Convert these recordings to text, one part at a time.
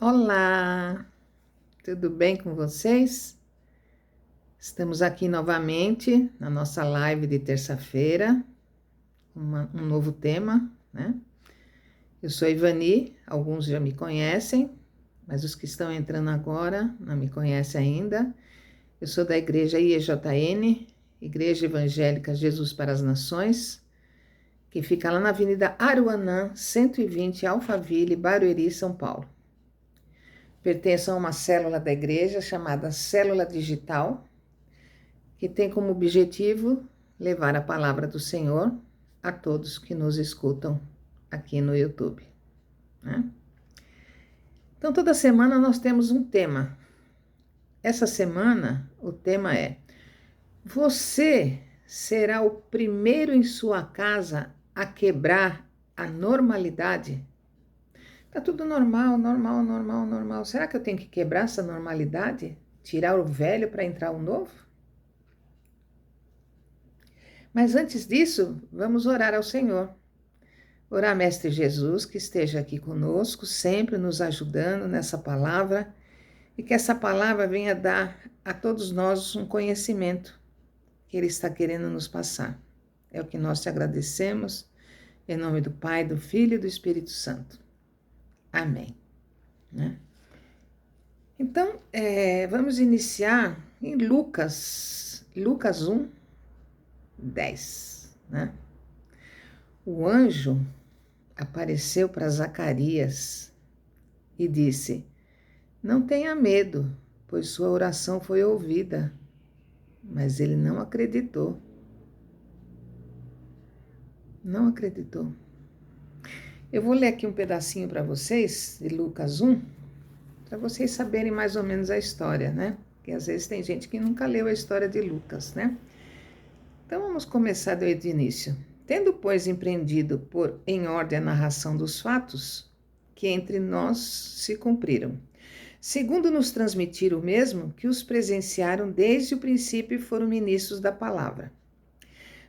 Olá, tudo bem com vocês? Estamos aqui novamente na nossa live de terça-feira, um novo tema, né? Eu sou Ivani, alguns já me conhecem, mas os que estão entrando agora não me conhecem ainda. Eu sou da igreja IEJN, Igreja Evangélica Jesus para as Nações, que fica lá na Avenida Aruanã, 120, Alphaville, Barueri, São Paulo. Pertenço a uma célula da igreja chamada Célula Digital, que tem como objetivo levar a palavra do Senhor a todos que nos escutam aqui no YouTube, né? Então, toda semana nós temos um tema. Essa semana, o tema é: você será o primeiro em sua casa a quebrar a normalidade? Tá tudo normal, normal, normal, normal. Será que eu tenho que quebrar essa normalidade? Tirar o velho para entrar o novo? Mas antes disso, vamos orar ao Senhor. Orar, Mestre Jesus, que esteja aqui conosco, sempre nos ajudando nessa palavra, e que essa palavra venha dar a todos nós um conhecimento que Ele está querendo nos passar. É o que nós te agradecemos, em nome do Pai, do Filho e do Espírito Santo. Amém. Né? Então, vamos iniciar em Lucas 1, 10. Né? O anjo apareceu para Zacarias e disse: não tenha medo, pois sua oração foi ouvida. Mas ele não acreditou. Não acreditou. Eu vou ler aqui um pedacinho para vocês, de Lucas 1, para vocês saberem mais ou menos a história, né? Porque às vezes tem gente que nunca leu a história de Lucas, né? Então vamos começar do início. Tendo, pois, empreendido por em ordem a narração dos fatos que entre nós se cumpriram, segundo nos transmitiram o mesmo que os presenciaram desde o princípio e foram ministros da palavra.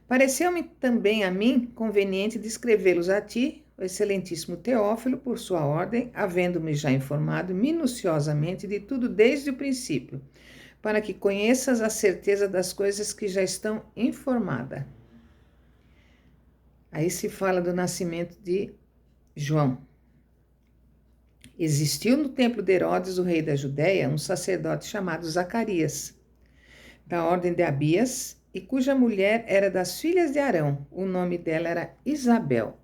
Pareceu-me também a mim conveniente descrevê-los a ti, o excelentíssimo Teófilo, por sua ordem, havendo-me já informado minuciosamente de tudo desde o princípio, para que conheças a certeza das coisas que já estão informada. Aí se fala do nascimento de João. Existiu no templo de Herodes, o rei da Judéia, um sacerdote chamado Zacarias, da ordem de Abias, e cuja mulher era das filhas de Arão. O nome dela era Isabel.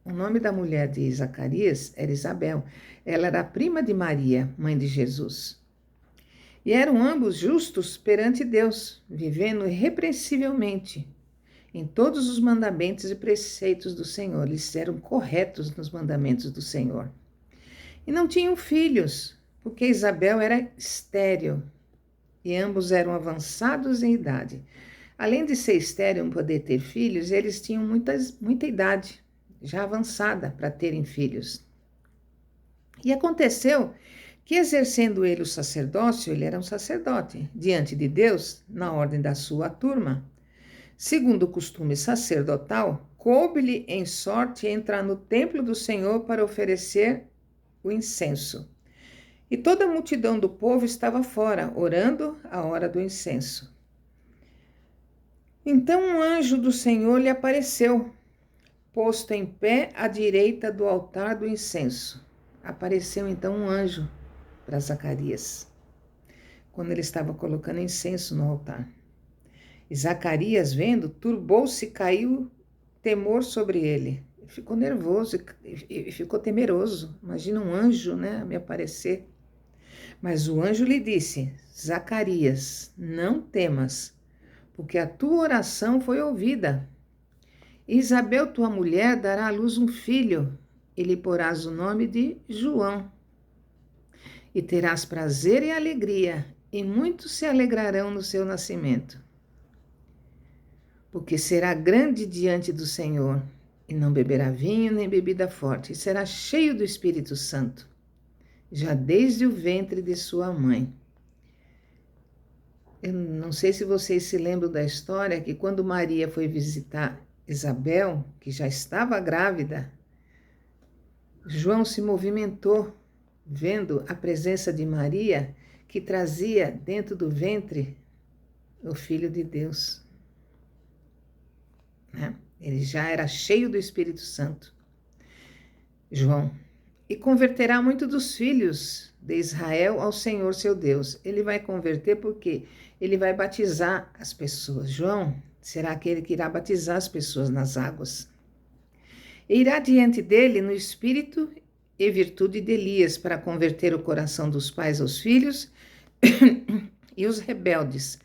O nome da mulher de Zacarias era Isabel. Ela era a prima de Maria, mãe de Jesus. E eram ambos justos perante Deus, vivendo irrepreensivelmente em todos os mandamentos e preceitos do Senhor. Eles eram corretos nos mandamentos do Senhor. E não tinham filhos, porque Isabel era estéril, e ambos eram avançados em idade. Além de ser estéril e não poder ter filhos, eles tinham muita idade, já avançada, para terem filhos. E aconteceu que, exercendo ele o sacerdócio, ele era um sacerdote, diante de Deus, na ordem da sua turma, segundo o costume sacerdotal, coube-lhe em sorte entrar no templo do Senhor para oferecer o incenso. E toda a multidão do povo estava fora, orando a hora do incenso. Então um anjo do Senhor lhe apareceu, posto em pé à direita do altar do incenso. Apareceu então um anjo para Zacarias, quando ele estava colocando incenso no altar. E Zacarias, vendo, turbou-se e caiu temor sobre ele. Ficou nervoso e ficou temeroso. Imagina um anjo, né, me aparecer. Mas o anjo lhe disse: Zacarias, não temas, porque a tua oração foi ouvida. Isabel, tua mulher, dará à luz um filho, e lhe porás o nome de João. E terás prazer e alegria, e muitos se alegrarão no seu nascimento. Porque será grande diante do Senhor, e não beberá vinho nem bebida forte, e será cheio do Espírito Santo, já desde o ventre de sua mãe. Eu não sei se vocês se lembram da história que quando Maria foi visitar Isabel, que já estava grávida, João se movimentou vendo a presença de Maria, que trazia dentro do ventre o Filho de Deus. Né? Ele já era cheio do Espírito Santo, João. E converterá muito dos filhos de Israel ao Senhor seu Deus. Ele vai converter porque ele vai batizar as pessoas. João será aquele que irá batizar as pessoas nas águas. E irá diante dele no espírito e virtude de Elias para converter o coração dos pais aos filhos e os rebeldes,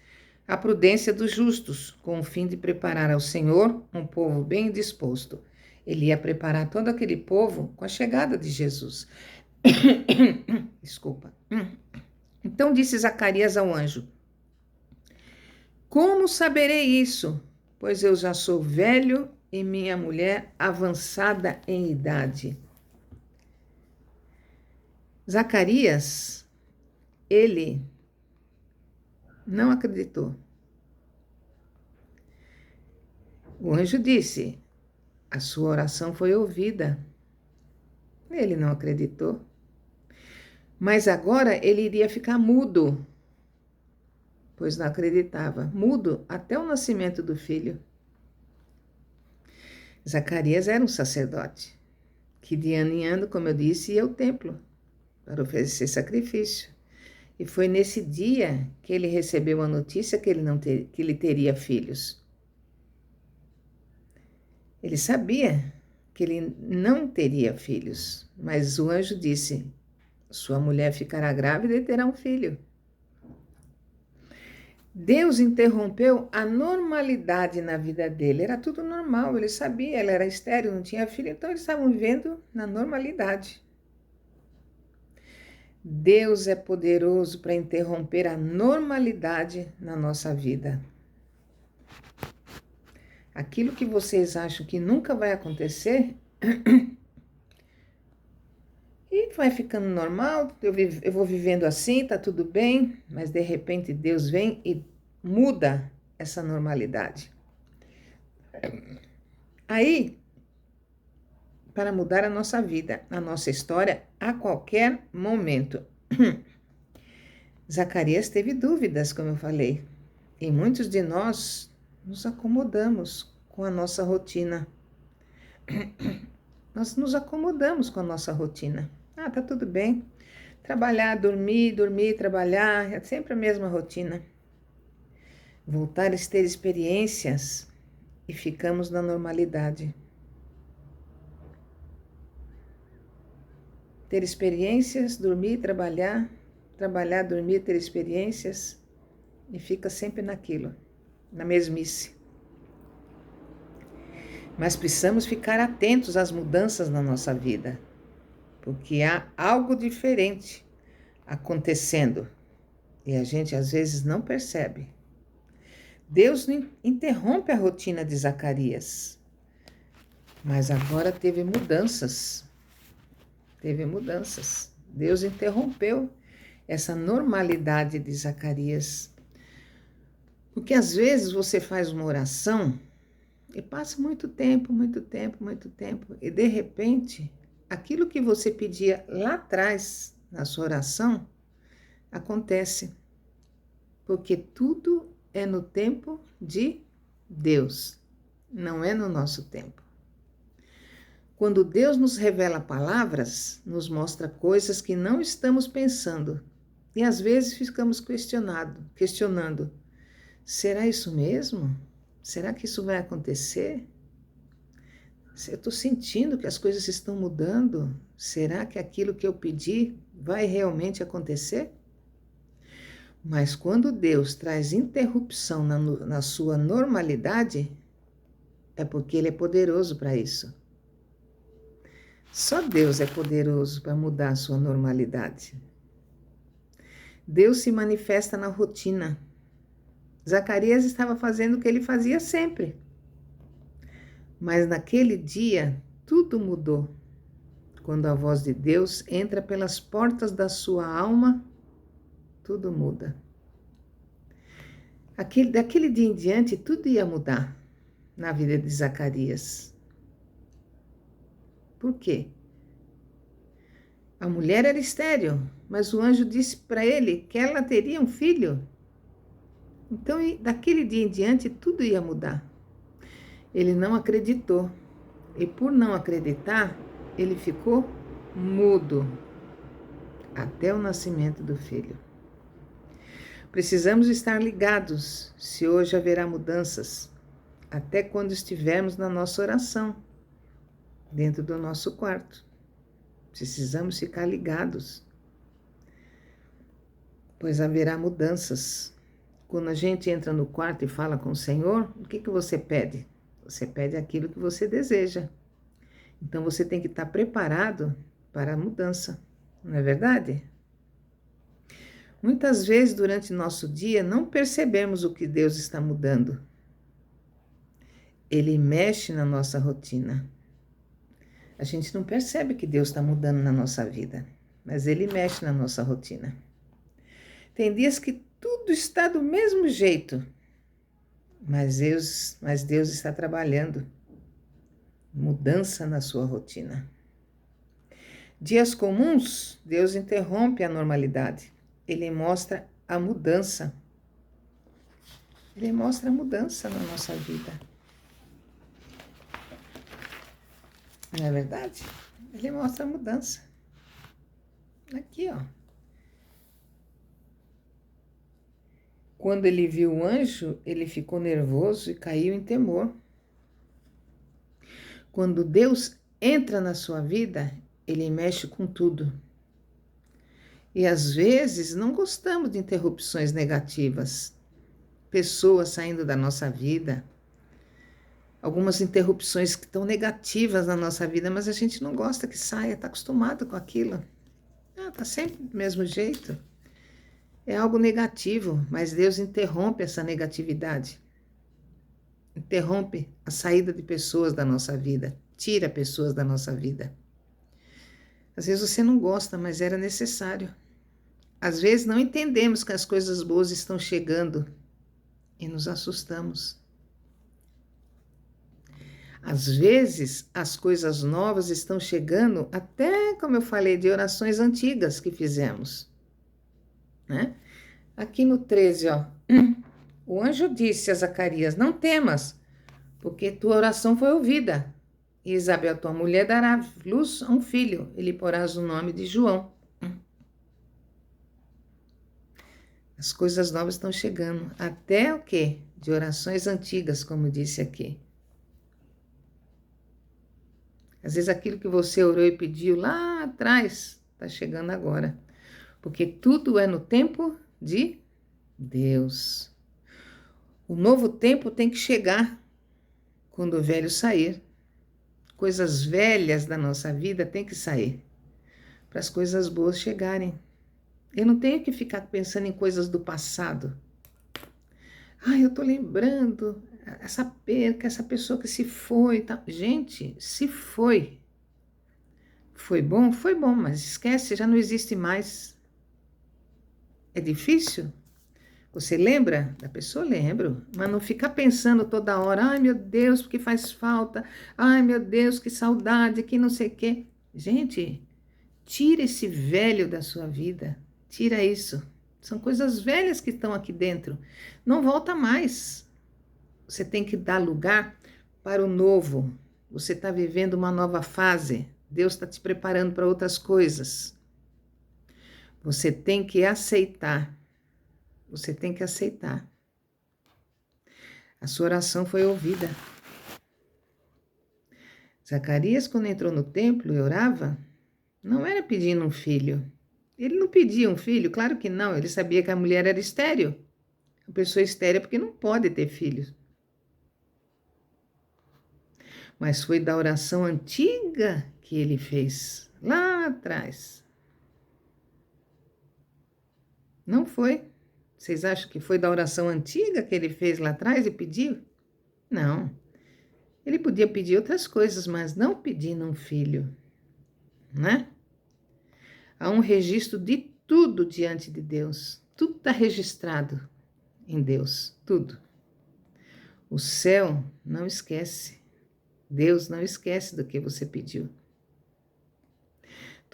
a prudência dos justos, com o fim de preparar ao Senhor um povo bem disposto. Ele ia preparar todo aquele povo com a chegada de Jesus. Desculpa. Então disse Zacarias ao anjo: como saberei isso? Pois eu já sou velho e minha mulher avançada em idade. Zacarias, ele não acreditou. O anjo disse: a sua oração foi ouvida. Ele não acreditou. Mas agora ele iria ficar mudo, pois não acreditava. Mudo até o nascimento do filho. Zacarias era um sacerdote, que de ano em ano, como eu disse, ia ao templo para oferecer sacrifício. E foi nesse dia que ele recebeu a notícia que ele teria filhos. Ele sabia que ele não teria filhos, mas o anjo disse: sua mulher ficará grávida e terá um filho. Deus interrompeu a normalidade na vida dele. Era tudo normal, ele sabia, ela era estéril, não tinha filho, então eles estavam vivendo na normalidade. Deus é poderoso para interromper a normalidade na nossa vida. Aquilo que vocês acham que nunca vai acontecer e vai ficando normal, eu vou vivendo assim, tá tudo bem, mas de repente Deus vem e muda essa normalidade. Aí, para mudar a nossa vida, a nossa história, a qualquer momento. Zacarias teve dúvidas, como eu falei, e muitos de nós nos acomodamos com a nossa rotina. Nós nos acomodamos com a nossa rotina. Ah, tá tudo bem. Trabalhar, dormir, trabalhar, é sempre a mesma rotina. Voltar a ter experiências e ficamos na normalidade. Ter experiências, dormir, trabalhar, dormir, ter experiências e fica sempre naquilo, na mesmice. Mas precisamos ficar atentos às mudanças na nossa vida, porque há algo diferente acontecendo e a gente às vezes não percebe. Deus interrompe a rotina de Zacarias, mas agora teve mudanças. Deus interrompeu essa normalidade de Zacarias. Porque às vezes você faz uma oração e passa muito tempo, e de repente, aquilo que você pedia lá atrás na sua oração acontece. Porque tudo é no tempo de Deus, não é no nosso tempo. Quando Deus nos revela palavras, nos mostra coisas que não estamos pensando. E às vezes ficamos questionando. Será isso mesmo? Será que isso vai acontecer? Eu estou sentindo que as coisas estão mudando. Será que aquilo que eu pedi vai realmente acontecer? Mas quando Deus traz interrupção na sua normalidade, é porque Ele é poderoso para isso. Só Deus é poderoso para mudar a sua normalidade. Deus se manifesta na rotina. Zacarias estava fazendo o que ele fazia sempre. Mas naquele dia, tudo mudou. Quando a voz de Deus entra pelas portas da sua alma, tudo muda. Daquele dia em diante, tudo ia mudar na vida de Zacarias. Por quê? A mulher era estéril, mas o anjo disse para ele que ela teria um filho. Então, daquele dia em diante, tudo ia mudar. Ele não acreditou. E por não acreditar, ele ficou mudo até o nascimento do filho. Precisamos estar ligados se hoje haverá mudanças, até quando estivermos na nossa oração, dentro do nosso quarto. Precisamos ficar ligados, pois haverá mudanças. Quando a gente entra no quarto e fala com o Senhor, o que você pede? Você pede aquilo que você deseja. Então você tem que estar preparado para a mudança, não é verdade? Muitas vezes durante nosso dia não percebemos o que Deus está mudando. Ele mexe na nossa rotina. A gente não percebe que Deus está mudando na nossa vida, mas Ele mexe na nossa rotina. Tem dias que tudo está do mesmo jeito, mas Deus está trabalhando. Mudança na sua rotina. Dias comuns, Deus interrompe a normalidade. Ele mostra a mudança. Ele mostra a mudança na nossa vida. Não é verdade? Ele mostra a mudança. Aqui, ó. Quando ele viu o anjo, ele ficou nervoso e caiu em temor. Quando Deus entra na sua vida, Ele mexe com tudo. E às vezes não gostamos de interrupções negativas. Pessoas saindo da nossa vida. Algumas interrupções que estão negativas na nossa vida, mas a gente não gosta que saia, está acostumado com aquilo. Está sempre do mesmo jeito. É algo negativo, mas Deus interrompe essa negatividade. Interrompe a saída de pessoas da nossa vida. Tira pessoas da nossa vida. Às vezes você não gosta, mas era necessário. Às vezes não entendemos que as coisas boas estão chegando e nos assustamos. Às vezes as coisas novas estão chegando, até como eu falei, de orações antigas que fizemos. Né? Aqui no 13, ó, o anjo disse a Zacarias: não temas, porque tua oração foi ouvida. E Isabel, tua mulher, dará luz a um filho, e lhe porás o nome de João. As coisas novas estão chegando, até o quê? De orações antigas, como disse aqui. Às vezes aquilo que você orou e pediu lá atrás, está chegando agora. Porque tudo é no tempo de Deus. O novo tempo tem que chegar quando o velho sair. Coisas velhas da nossa vida têm que sair para as coisas boas chegarem. Eu não tenho que ficar pensando em coisas do passado. Eu tô lembrando essa perca, essa pessoa que se foi. Tá. Gente, se foi. Foi bom, mas esquece, já não existe mais. É difícil? Você lembra da pessoa? Lembro, mas não ficar pensando toda hora, ai meu Deus, porque faz falta, ai meu Deus, que saudade, que não sei o quê. Gente, tira esse velho da sua vida, tira isso. São coisas velhas que estão aqui dentro, não volta mais. Você tem que dar lugar para o novo. Você está vivendo uma nova fase, Deus está te preparando para outras coisas. Você tem que aceitar. Você tem que aceitar. A sua oração foi ouvida. Zacarias, quando entrou no templo e orava, não era pedindo um filho. Ele não pedia um filho, claro que não. Ele sabia que a mulher era estéril. A pessoa estéril é porque não pode ter filhos. Mas foi da oração antiga que ele fez, lá atrás. Não foi. Vocês acham que foi da oração antiga que ele fez lá atrás e pediu? Não. Ele podia pedir outras coisas, mas não pedindo um filho, né? Há um registro de tudo diante de Deus. Tudo está registrado em Deus, tudo. O céu não esquece. Deus não esquece do que você pediu.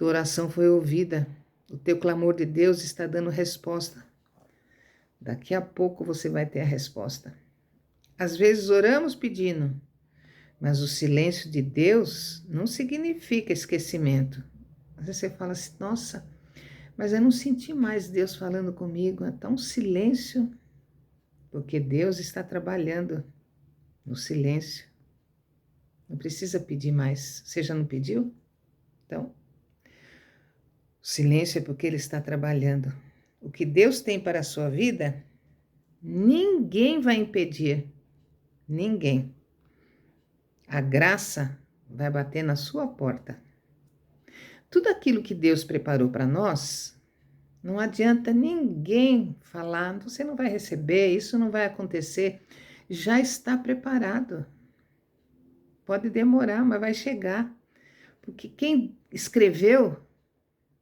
Tua oração foi ouvida. O teu clamor de Deus está dando resposta. Daqui a pouco você vai ter a resposta. Às vezes oramos pedindo, mas o silêncio de Deus não significa esquecimento. Às vezes você fala assim, nossa, mas eu não senti mais Deus falando comigo. É tão silêncio, porque Deus está trabalhando no silêncio. Não precisa pedir mais. Você já não pediu? Então, o silêncio é porque Ele está trabalhando. O que Deus tem para a sua vida, ninguém vai impedir. Ninguém. A graça vai bater na sua porta. Tudo aquilo que Deus preparou para nós, não adianta ninguém falar, você não vai receber, isso não vai acontecer. Já está preparado. Pode demorar, mas vai chegar. Porque quem escreveu,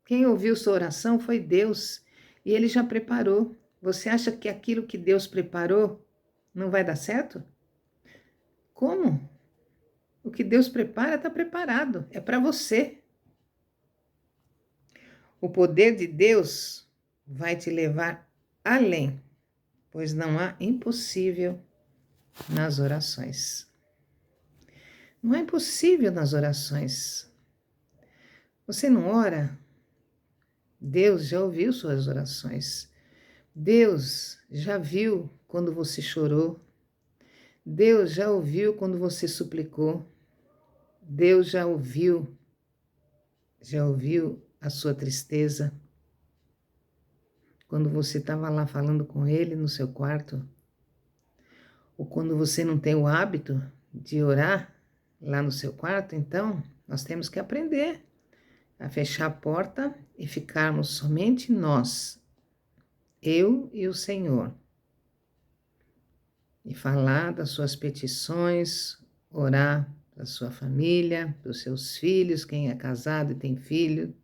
quem ouviu sua oração foi Deus. E Ele já preparou. Você acha que aquilo que Deus preparou não vai dar certo? Como? O que Deus prepara está preparado. É para você. O poder de Deus vai te levar além, pois não há impossível nas orações. Não é impossível nas orações. Você não ora? Deus já ouviu suas orações. Deus já viu quando você chorou. Deus já ouviu quando você suplicou. Deus já ouviu a sua tristeza. Quando você estava lá falando com Ele no seu quarto, ou quando você não tem o hábito de orar lá no seu quarto, então nós temos que aprender a fechar a porta e ficarmos somente nós, eu e o Senhor, e falar das suas petições, orar da sua família, dos seus filhos, quem é casado e tem filho.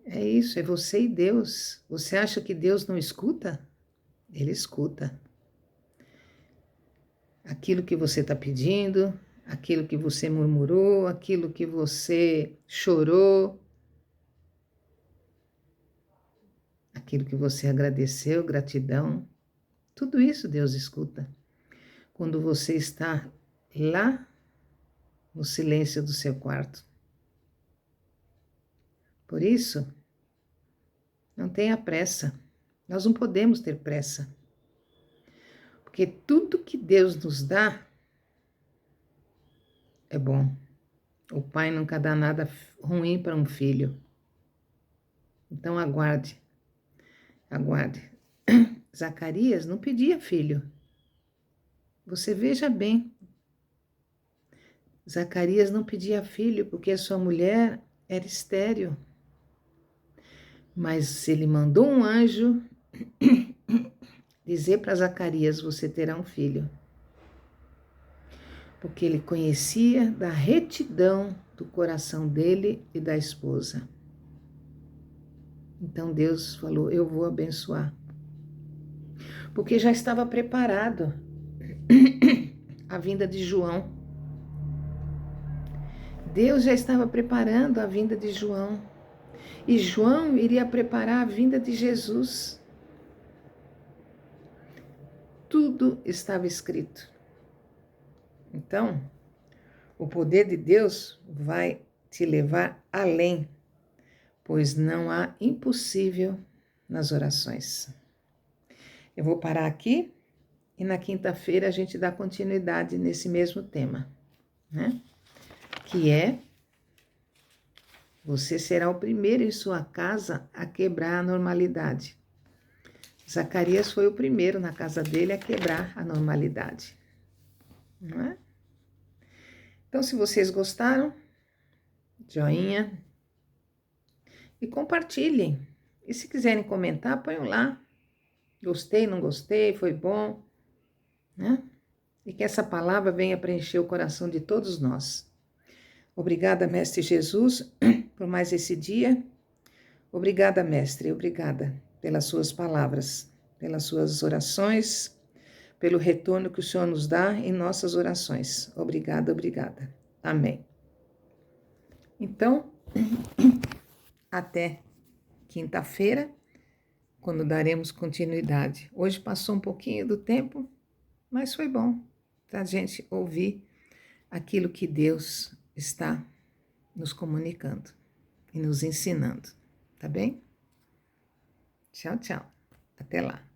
É isso, é você e Deus. Você acha que Deus não escuta? Ele escuta. Aquilo que você está pedindo, aquilo que você murmurou, aquilo que você chorou, aquilo que você agradeceu, gratidão, tudo isso Deus escuta. Quando você está lá no silêncio do seu quarto. Por isso, não tenha pressa. Nós não podemos ter pressa. Porque tudo que Deus nos dá é bom. O pai nunca dá nada ruim para um filho. Então aguarde. Aguarde. Zacarias não pedia filho. Você veja bem. Zacarias não pedia filho porque a sua mulher era estéril. Mas ele mandou um anjo dizer para Zacarias, você terá um filho. Porque ele conhecia da retidão do coração dele e da esposa. Então Deus falou, eu vou abençoar. Porque já estava preparado a vinda de João. Deus já estava preparando a vinda de João. E João iria preparar a vinda de Jesus. Tudo estava escrito. Então, o poder de Deus vai te levar além, pois não há impossível nas orações. Eu vou parar aqui e na quinta-feira a gente dá continuidade nesse mesmo tema, né? Que é, você será o primeiro em sua casa a quebrar a normalidade. Zacarias foi o primeiro na casa dele a quebrar a normalidade, não é? Então, se vocês gostaram, joinha e compartilhem. E se quiserem comentar, ponham lá. Gostei, não gostei, foi bom, né? E que essa palavra venha preencher o coração de todos nós. Obrigada, Mestre Jesus, por mais esse dia. Obrigada, Mestre, obrigada pelas suas palavras, pelas suas orações, pelo retorno que o Senhor nos dá em nossas orações. Obrigada, obrigada. Amém. Então, até quinta-feira, quando daremos continuidade. Hoje passou um pouquinho do tempo, mas foi bom para a gente ouvir aquilo que Deus está nos comunicando e nos ensinando, tá bem? Tchau, tchau. Até lá.